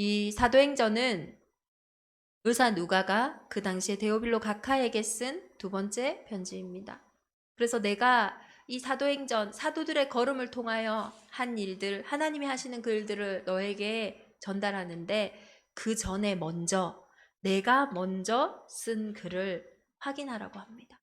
이 사도행전은 의사 누가가 그 당시에 데오빌로 각하에게 쓴 두 번째 편지입니다. 그래서 내가 이 사도행전, 사도들의 걸음을 통하여 한 일들, 하나님이 하시는 그 일들을 너에게 전달하는데, 그 전에 내가 먼저 쓴 글을 확인하라고 합니다.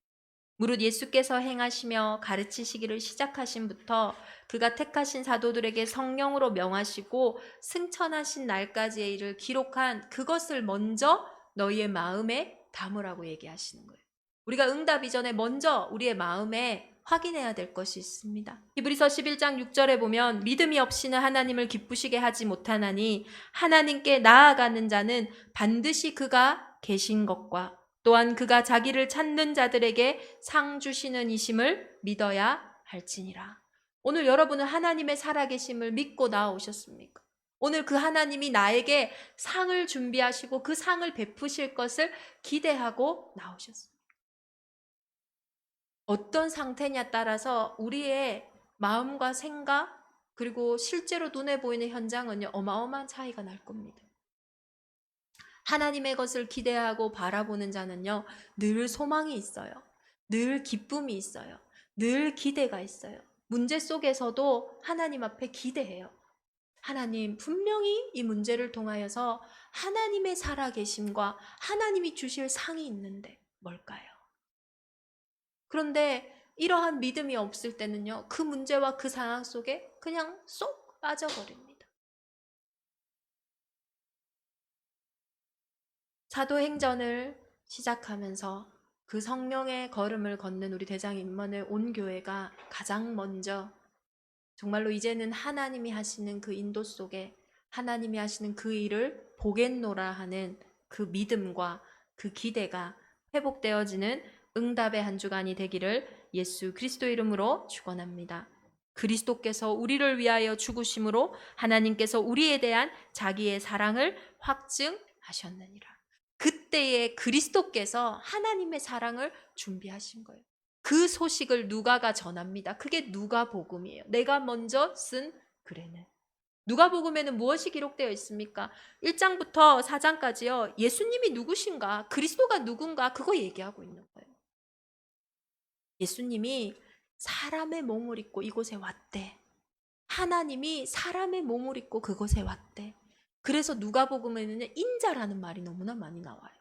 무릇 예수께서 행하시며 가르치시기를 시작하신부터 그가 택하신 사도들에게 성령으로 명하시고 승천하신 날까지의 일을 기록한 그것을 먼저 너희의 마음에 담으라고 얘기하시는 거예요. 우리가 응답 이전에 먼저 우리의 마음에 확인해야 될 것이 있습니다. 히브리서 11장 6절에 보면 믿음이 없이는 하나님을 기쁘시게 하지 못하나니 하나님께 나아가는 자는 반드시 그가 계신 것과 또한 그가 자기를 찾는 자들에게 상 주시는 이심을 믿어야 할지니라. 오늘 여러분은 하나님의 살아계심을 믿고 나아오셨습니까? 오늘 그 하나님이 나에게 상을 준비하시고 그 상을 베푸실 것을 기대하고 나오셨습니다. 어떤 상태냐에 따라서 우리의 마음과 생각 그리고 실제로 눈에 보이는 현장은요, 어마어마한 차이가 날 겁니다. 하나님의 것을 기대하고 바라보는 자는요, 늘 소망이 있어요. 늘 기쁨이 있어요. 늘 기대가 있어요. 문제 속에서도 하나님 앞에 기대해요. 하나님, 분명히 이 문제를 통하여서 하나님의 살아계심과 하나님이 주실 상이 있는데 뭘까요? 그런데 이러한 믿음이 없을 때는요, 그 문제와 그 상황 속에 그냥 쏙 빠져버립니다. 사도행전을 시작하면서 그 성령의 걸음을 걷는 우리 대장 임원의 온 교회가 가장 먼저 정말로 이제는 하나님이 하시는 그 인도 속에 하나님이 하시는 그 일을 보겠노라 하는 그 믿음과 그 기대가 회복되어지는 응답의 한 주간이 되기를 예수 그리스도 이름으로 축원합니다. 그리스도께서 우리를 위하여 죽으심으로 하나님께서 우리에 대한 자기의 사랑을 확증하셨느니라. 그때에 그리스도께서 하나님의 사랑을 준비하신 거예요. 그 소식을 누가가 전합니다. 그게 누가복음이에요. 내가 먼저 쓴 글에는. 누가복음에는 무엇이 기록되어 있습니까? 1장부터 4장까지요. 예수님이 누구신가? 그리스도가 누군가? 그거 얘기하고 있는 거예요. 예수님이 사람의 몸을 입고 이곳에 왔대. 하나님이 사람의 몸을 입고 그곳에 왔대. 그래서 누가복음에는 인자라는 말이 너무나 많이 나와요.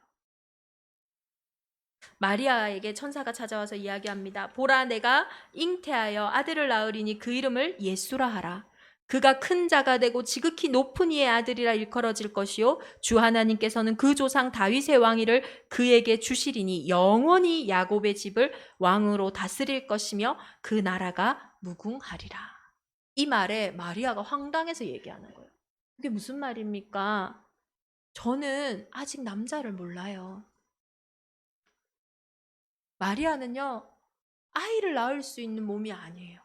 마리아에게 천사가 찾아와서 이야기합니다. 보라, 내가 잉태하여 아들을 낳으리니 그 이름을 예수라 하라. 그가 큰 자가 되고 지극히 높은 이의 아들이라 일컬어질 것이요 주 하나님께서는 그 조상 다윗의 왕위를 그에게 주시리니 영원히 야곱의 집을 왕으로 다스릴 것이며 그 나라가 무궁하리라. 이 말에 마리아가 황당해서 얘기하는 거예요. 그게 무슨 말입니까? 저는 아직 남자를 몰라요. 마리아는요, 아이를 낳을 수 있는 몸이 아니에요.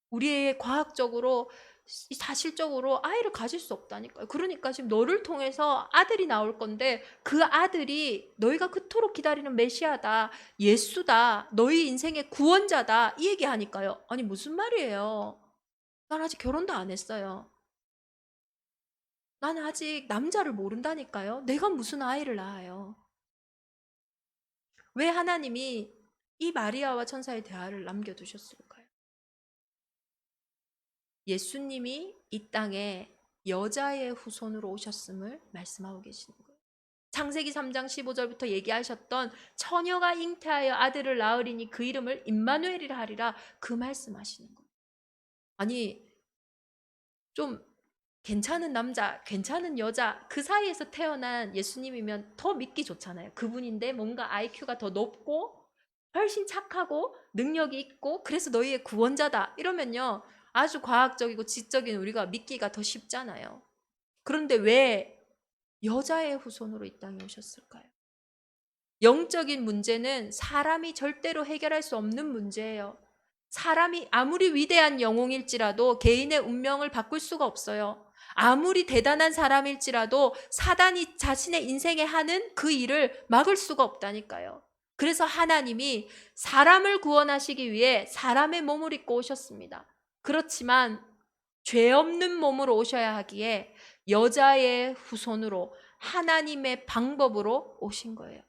우리의 과학적으로, 사실적으로 아이를 가질 수 없다니까요. 그러니까 지금 너를 통해서 아들이 나올 건데 그 아들이 너희가 그토록 기다리는 메시아다, 예수다, 너희 인생의 구원자다, 이 얘기하니까요. 아니, 무슨 말이에요? 난 아직 결혼도 안 했어요. 나는 아직 남자를 모른다니까요. 내가 무슨 아이를 낳아요? 왜 하나님이 이 마리아와 천사의 대화를 남겨두셨을까요? 예수님이 이 땅에 여자의 후손으로 오셨음을 말씀하고 계시는 거예요. 창세기 3장 15절부터 얘기하셨던 처녀가 잉태하여 아들을 낳으리니 그 이름을 임마누엘이라 하리라, 그 말씀하시는 거예요. 아니, 좀 괜찮은 남자, 괜찮은 여자, 그 사이에서 태어난 예수님이면 더 믿기 좋잖아요. 그분인데 뭔가 IQ가 더 높고 훨씬 착하고 능력이 있고 그래서 너희의 구원자다 이러면요, 아주 과학적이고 지적인 우리가 믿기가 더 쉽잖아요. 그런데 왜 여자의 후손으로 이 땅에 오셨을까요? 영적인 문제는 사람이 절대로 해결할 수 없는 문제예요. 사람이 아무리 위대한 영웅일지라도 개인의 운명을 바꿀 수가 없어요. 아무리 대단한 사람일지라도 사단이 자신의 인생에 하는 그 일을 막을 수가 없다니까요. 그래서 하나님이 사람을 구원하시기 위해 사람의 몸을 입고 오셨습니다. 그렇지만 죄 없는 몸으로 오셔야 하기에 여자의 후손으로 하나님의 방법으로 오신 거예요.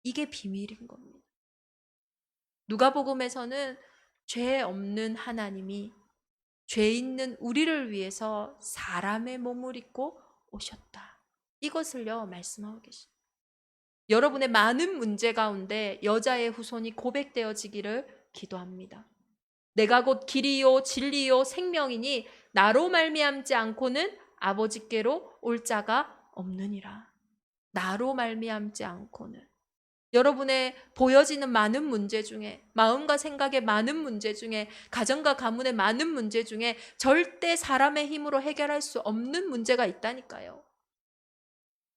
이게 비밀인 겁니다. 누가복음에서는 죄 없는 하나님이 죄 있는 우리를 위해서 사람의 몸을 입고 오셨다. 이것을요 말씀하고 계십니다. 여러분의 많은 문제 가운데 여자의 후손이 고백되어지기를 기도합니다. 내가 곧 길이요 진리요 생명이니 나로 말미암지 않고는 아버지께로 올 자가 없느니라. 나로 말미암지 않고는. 여러분의 보여지는 많은 문제 중에, 마음과 생각의 많은 문제 중에, 가정과 가문의 많은 문제 중에 절대 사람의 힘으로 해결할 수 없는 문제가 있다니까요.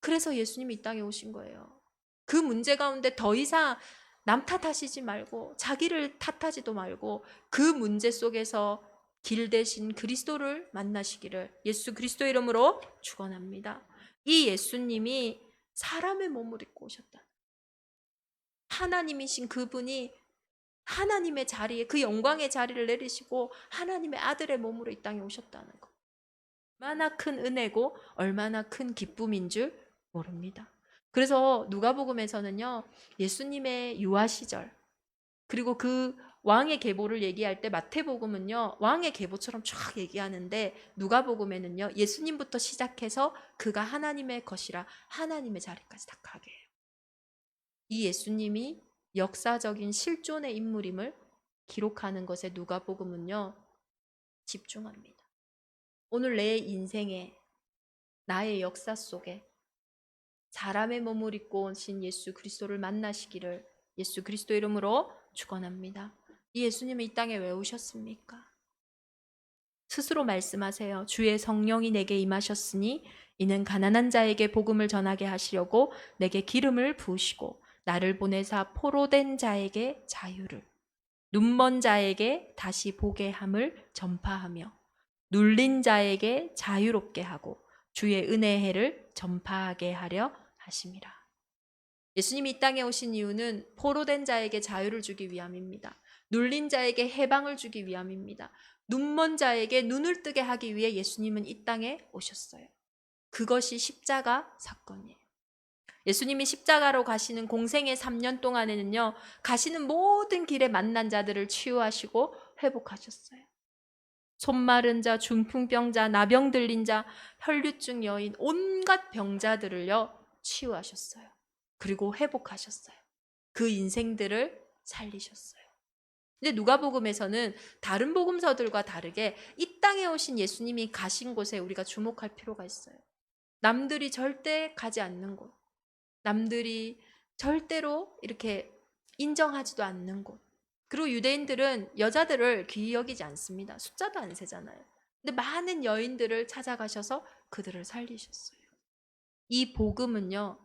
그래서 예수님이 이 땅에 오신 거예요. 그 문제 가운데 더 이상 남 탓하시지 말고 자기를 탓하지도 말고 그 문제 속에서 길 대신 그리스도를 만나시기를 예수 그리스도 이름으로 축원합니다. 이 예수님이 사람의 몸을 입고 오셨다. 하나님이신 그분이 하나님의 자리에 그 영광의 자리를 내리시고 하나님의 아들의 몸으로 이 땅에 오셨다는 것. 얼마나 큰 은혜고 얼마나 큰 기쁨인 줄 모릅니다. 그래서 누가복음에서는요 예수님의 유아 시절 그리고 그 왕의 계보를 얘기할 때 마태복음은요 왕의 계보처럼 쫙 얘기하는데 누가복음에는요 예수님부터 시작해서 그가 하나님의 것이라 하나님의 자리까지 다 가게 해요. 이 예수님이 역사적인 실존의 인물임을 기록하는 것에 누가복음은요 집중합니다. 오늘 내 인생에 나의 역사 속에 사람의 몸을 입고 오신 예수 그리스도를 만나시기를 예수 그리스도 이름으로 축원합니다. 이 예수님은 이 땅에 왜 오셨습니까? 스스로 말씀하세요. 주의 성령이 내게 임하셨으니 이는 가난한 자에게 복음을 전하게 하시려고 내게 기름을 부으시고 나를 보내사 포로된 자에게 자유를 눈먼 자에게 다시 보게 함을 전파하며 눌린 자에게 자유롭게 하고 주의 은혜의 해를 전파하게 하려 하심이라. 예수님이 이 땅에 오신 이유는 포로된 자에게 자유를 주기 위함입니다. 눌린 자에게 해방을 주기 위함입니다. 눈먼 자에게 눈을 뜨게 하기 위해 예수님은 이 땅에 오셨어요. 그것이 십자가 사건이에요. 예수님이 십자가로 가시는 공생의 3년 동안에는요, 가시는 모든 길에 만난 자들을 치유하시고 회복하셨어요. 손 마른 자, 중풍병자, 나병 들린 자, 혈류증 여인, 온갖 병자들을요, 치유하셨어요. 그리고 회복하셨어요. 그 인생들을 살리셨어요. 근데 누가복음에서는 다른 복음서들과 다르게 이 땅에 오신 예수님이 가신 곳에 우리가 주목할 필요가 있어요. 남들이 절대 가지 않는 곳, 남들이 절대로 이렇게 인정하지도 않는 곳. 그리고 유대인들은 여자들을 귀히 여기지 않습니다. 숫자도 안 세잖아요. 근데 많은 여인들을 찾아가셔서 그들을 살리셨어요. 이 복음은요,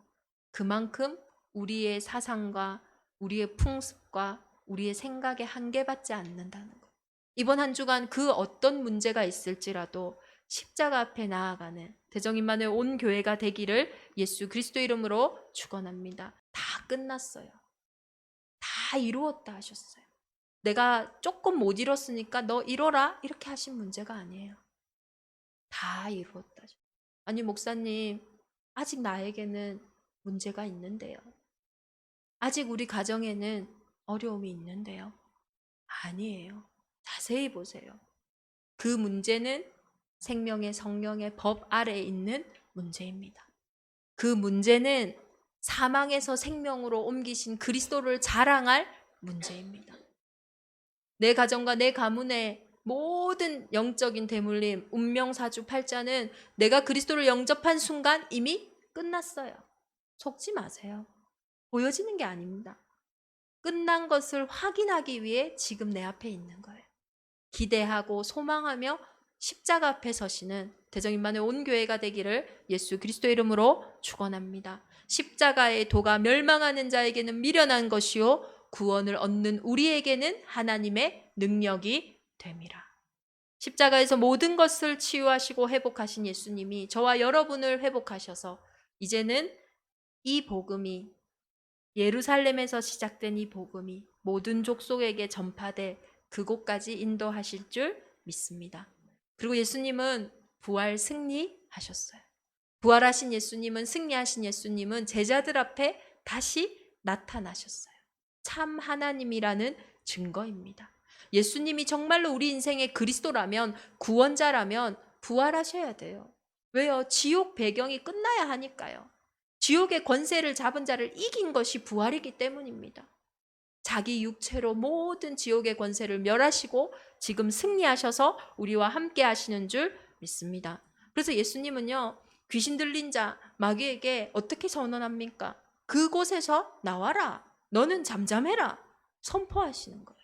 그만큼 우리의 사상과 우리의 풍습과 우리의 생각에 한계받지 않는다는 것. 이번 한 주간 그 어떤 문제가 있을지라도 십자가 앞에 나아가는 대정인만의 온 교회가 되기를 예수 그리스도 이름으로 축원합니다. 다 끝났어요. 다 이루었다 하셨어요. 내가 조금 못 이뤘으니까 너 이뤄라 이렇게 하신 문제가 아니에요. 다 이루었다. 아니 목사님 아직 나에게는 문제가 있는데요. 아직 우리 가정에는 어려움이 있는데요. 아니에요. 자세히 보세요. 그 문제는 생명의 성령의 법 아래에 있는 문제입니다. 그 문제는 사망에서 생명으로 옮기신 그리스도를 자랑할 문제입니다. 내 가정과 내 가문의 모든 영적인 대물림, 운명사주 팔자는 내가 그리스도를 영접한 순간 이미 끝났어요. 속지 마세요. 보여지는 게 아닙니다. 끝난 것을 확인하기 위해 지금 내 앞에 있는 거예요. 기대하고 소망하며 십자가 앞에 서시는 대정인만의 온 교회가 되기를 예수 그리스도 이름으로 축원합니다. 십자가의 도가 멸망하는 자에게는 미련한 것이요 구원을 얻는 우리에게는 하나님의 능력이 됨이라. 십자가에서 모든 것을 치유하시고 회복하신 예수님이 저와 여러분을 회복하셔서 이제는 이 복음이 예루살렘에서 시작된 이 복음이 모든 족속에게 전파돼 그곳까지 인도하실 줄 믿습니다. 그리고 예수님은 부활 승리하셨어요. 부활하신 예수님은, 승리하신 예수님은 제자들 앞에 다시 나타나셨어요. 참 하나님이라는 증거입니다. 예수님이 정말로 우리 인생의 그리스도라면, 구원자라면 부활하셔야 돼요. 왜요? 지옥 배경이 끝나야 하니까요. 지옥의 권세를 잡은 자를 이긴 것이 부활이기 때문입니다. 자기 육체로 모든 지옥의 권세를 멸하시고 지금 승리하셔서 우리와 함께 하시는 줄 믿습니다. 그래서 예수님은요, 귀신 들린 자 마귀에게 어떻게 선언합니까? 그곳에서 나와라. 너는 잠잠해라. 선포하시는 거예요.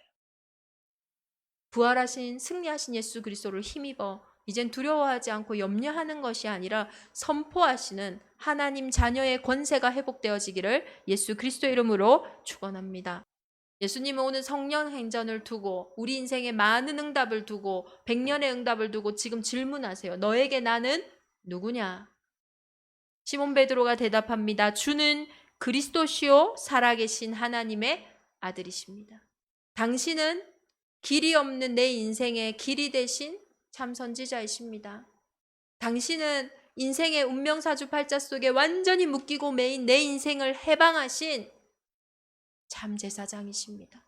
부활하신 승리하신 예수 그리스도를 힘입어 이젠 두려워하지 않고 염려하는 것이 아니라 선포하시는 하나님 자녀의 권세가 회복되어지기를 예수 그리스도 이름으로 축원합니다. 예수님은 오늘 성령 행전을 두고 우리 인생에 많은 응답을 두고 100년의 응답을 두고 지금 질문하세요. 너에게 나는 누구냐? 시몬 베드로가 대답합니다. 주는 그리스도시요 살아계신 하나님의 아들이십니다. 당신은 길이 없는 내 인생의 길이 되신 참 선지자이십니다. 당신은 인생의 운명사주 팔자 속에 완전히 묶이고 매인 내 인생을 해방하신 참 제사장이십니다.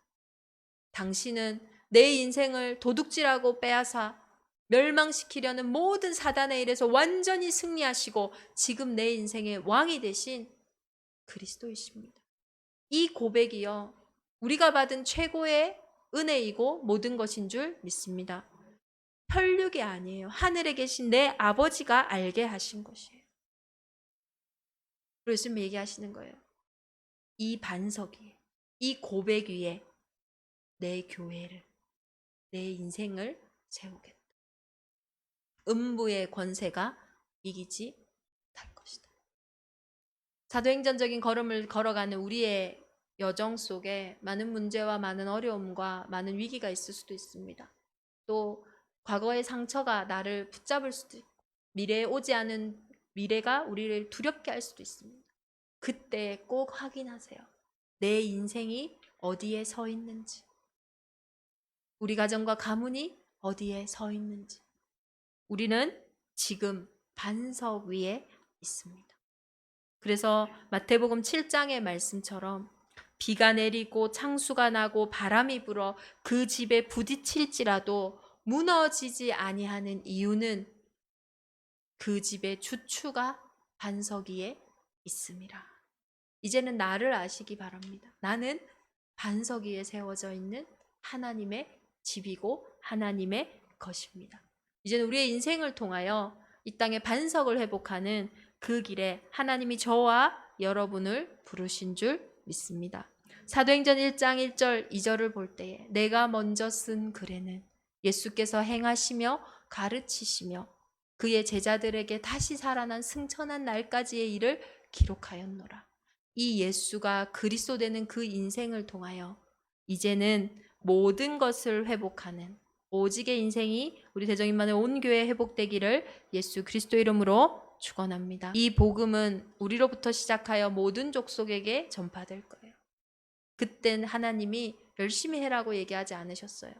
당신은 내 인생을 도둑질하고 빼앗아 멸망시키려는 모든 사단의 일에서 완전히 승리하시고 지금 내 인생의 왕이 되신 그리스도이십니다. 이 고백이요, 우리가 받은 최고의 은혜이고 모든 것인 줄 믿습니다. 혈육이 아니에요. 하늘에 계신 내 아버지가 알게 하신 것이에요. 그래서 얘기하시는 거예요. 이 반석 위에, 이 고백 위에 내 교회를, 내 인생을 세우겠다. 음부의 권세가 이기지 못할 것이다. 사도행전적인 걸음을 걸어가는 우리의 여정 속에 많은 문제와 많은 어려움과 많은 위기가 있을 수도 있습니다. 또 과거의 상처가 나를 붙잡을 수도 있고 미래에 오지 않은 미래가 우리를 두렵게 할 수도 있습니다. 그때 꼭 확인하세요. 내 인생이 어디에 서 있는지, 우리 가정과 가문이 어디에 서 있는지. 우리는 지금 반석 위에 있습니다. 그래서 마태복음 7장의 말씀처럼 비가 내리고 창수가 나고 바람이 불어 그 집에 부딪힐지라도 무너지지 아니하는 이유는 그 집의 주추가 반석 위에 있음이라. 이제는 나를 아시기 바랍니다. 나는 반석 위에 세워져 있는 하나님의 집이고 하나님의 것입니다. 이제는 우리의 인생을 통하여 이 땅의 반석을 회복하는 그 길에 하나님이 저와 여러분을 부르신 줄 믿습니다. 사도행전 1장 1절 2절을 볼 때에 내가 먼저 쓴 글에는 예수께서 행하시며 가르치시며 그의 제자들에게 다시 살아난 승천한 날까지의 일을 기록하였노라. 이 예수가 그리스도 되는 그 인생을 통하여 이제는 모든 것을 회복하는 오직의 인생이 우리 대정인만의 온 교회에 회복되기를 예수 그리스도 이름으로 축원합니다. 이 복음은 우리로부터 시작하여 모든 족속에게 전파될 거예요. 그땐 하나님이 열심히 해라고 얘기하지 않으셨어요.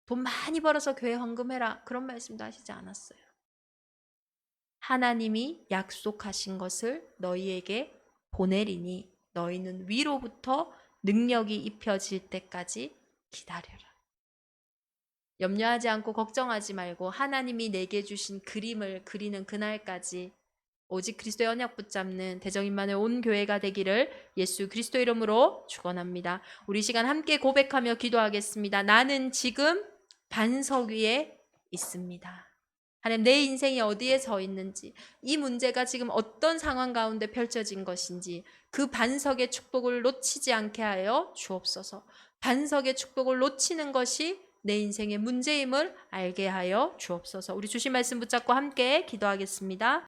돈 많이 벌어서 교회 헌금해라 그런 말씀도 하시지 않았어요. 하나님이 약속하신 것을 너희에게 보내리니 너희는 위로부터 능력이 입혀질 때까지 기다려라. 염려하지 않고 걱정하지 말고 하나님이 내게 주신 그림을 그리는 그날까지 오직 그리스도의 언약 붙잡는 대정인만의 온 교회가 되기를 예수 그리스도 이름으로 축원합니다. 우리 시간 함께 고백하며 기도하겠습니다. 나는 지금 반석 위에 있습니다. 하나님, 내 인생이 어디에 서 있는지, 이 문제가 지금 어떤 상황 가운데 펼쳐진 것인지 그 반석의 축복을 놓치지 않게 하여 주옵소서. 반석의 축복을 놓치는 것이 내 인생의 문제임을 알게 하여 주옵소서. 우리 주신 말씀 붙잡고 함께 기도하겠습니다.